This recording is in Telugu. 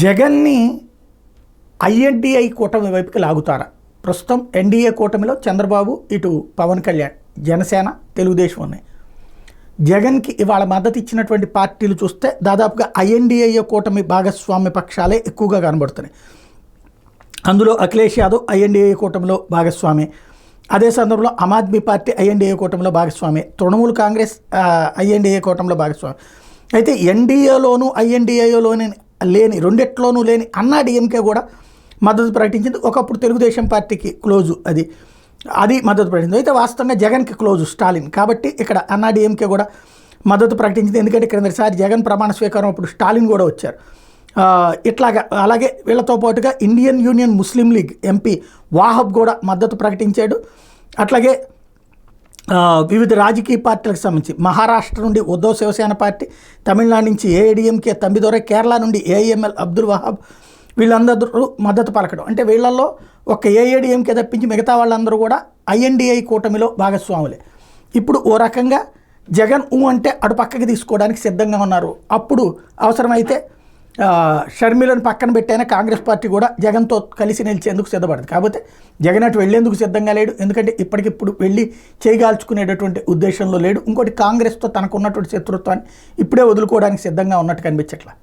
జగన్ని ఐఎన్డీఐ కూటమి వైపుకి లాగుతారా? ప్రస్తుతం ఎన్డీఏ కూటమిలో చంద్రబాబు, ఇటు పవన్ కళ్యాణ్, జనసేన, తెలుగుదేశం ఉన్నాయి. జగన్కి ఇవాళ మద్దతు ఇచ్చినటువంటి పార్టీలు చూస్తే దాదాపుగా ఐఎన్డీఏ కూటమి భాగస్వామ్య పక్షాలే ఎక్కువగా కనబడుతున్నాయి. అందులో అఖిలేష్ యాదవ్ ఐఎన్డీఏ కూటమిలో భాగస్వామి, అదే సందర్భంలో ఆమ్ ఆద్మీ పార్టీ ఐఎన్డీఏ కూటమిలో భాగస్వామి, తృణమూల్ కాంగ్రెస్ ఐఎన్డీఏ కూటమిలో భాగస్వామి. అయితే ఎన్డీఏలోనూ ఐఎన్డీఏలోని లేని, రెండిట్లోనూ లేని అన్నా డిఎంకే కూడా మద్దతు ప్రకటించింది. ఒకప్పుడు తెలుగుదేశం పార్టీకి క్లోజు అది మద్దతు ప్రకటించింది. అయితే వాస్తవంగా జగన్కి క్లోజు స్టాలిన్. కాబట్టి ఇక్కడ అన్నా డిఎంకే కూడా మద్దతు ప్రకటించింది. ఎందుకంటే క్రిందసారి జగన్ ప్రమాణ స్వీకారం అప్పుడు స్టాలిన్ కూడా వచ్చారు. ఇట్లాగా అలాగే వీళ్ళతో పాటుగా ఇండియన్ యూనియన్ ముస్లిం లీగ్ ఎంపీ వాహబ్ కూడా మద్దతు ప్రకటించాడు. అట్లాగే వివిధ రాజకీయ పార్టీలకు సంబంధించి మహారాష్ట్ర నుండి ఉద్ధవ్ శివసేన పార్టీ, తమిళనాడు నుంచి ఏఐడిఎంకే తంబిదొరై, కేరళ నుండి ఏఐఎంఎల్ అబ్దుల్ వహాబ్, వీళ్ళందరూ మద్దతు పలకడం. అంటే వీళ్ళల్లో ఒక ఏఐడిఎంకే తప్పించి మిగతా వాళ్ళందరూ కూడా ఐఎన్డీఐ కూటమిలో భాగస్వాములే. ఇప్పుడు ఓ రకంగా జగన్ అంటే అటు పక్కకి తీసుకోవడానికి సిద్ధంగా ఉన్నారు. అప్పుడు అవసరమైతే షర్మిలను పక్కన పెట్టైనా కాంగ్రెస్ పార్టీ కూడా జగన్తో కలిసి నిలిచేందుకు సిద్ధపడింది. కాకపోతే జగన్ అటు వెళ్లేందుకు సిద్ధంగా లేడు. ఎందుకంటే ఇప్పటికిప్పుడు వెళ్ళి చేయగాల్చుకునేటటువంటి ఉద్దేశంలో లేడు. ఇంకోటి, కాంగ్రెస్తో తనకు ఉన్నటువంటి శత్రుత్వాన్ని ఇప్పుడే వదులుకోవడానికి సిద్ధంగా ఉన్నట్టు కనిపించట్లా.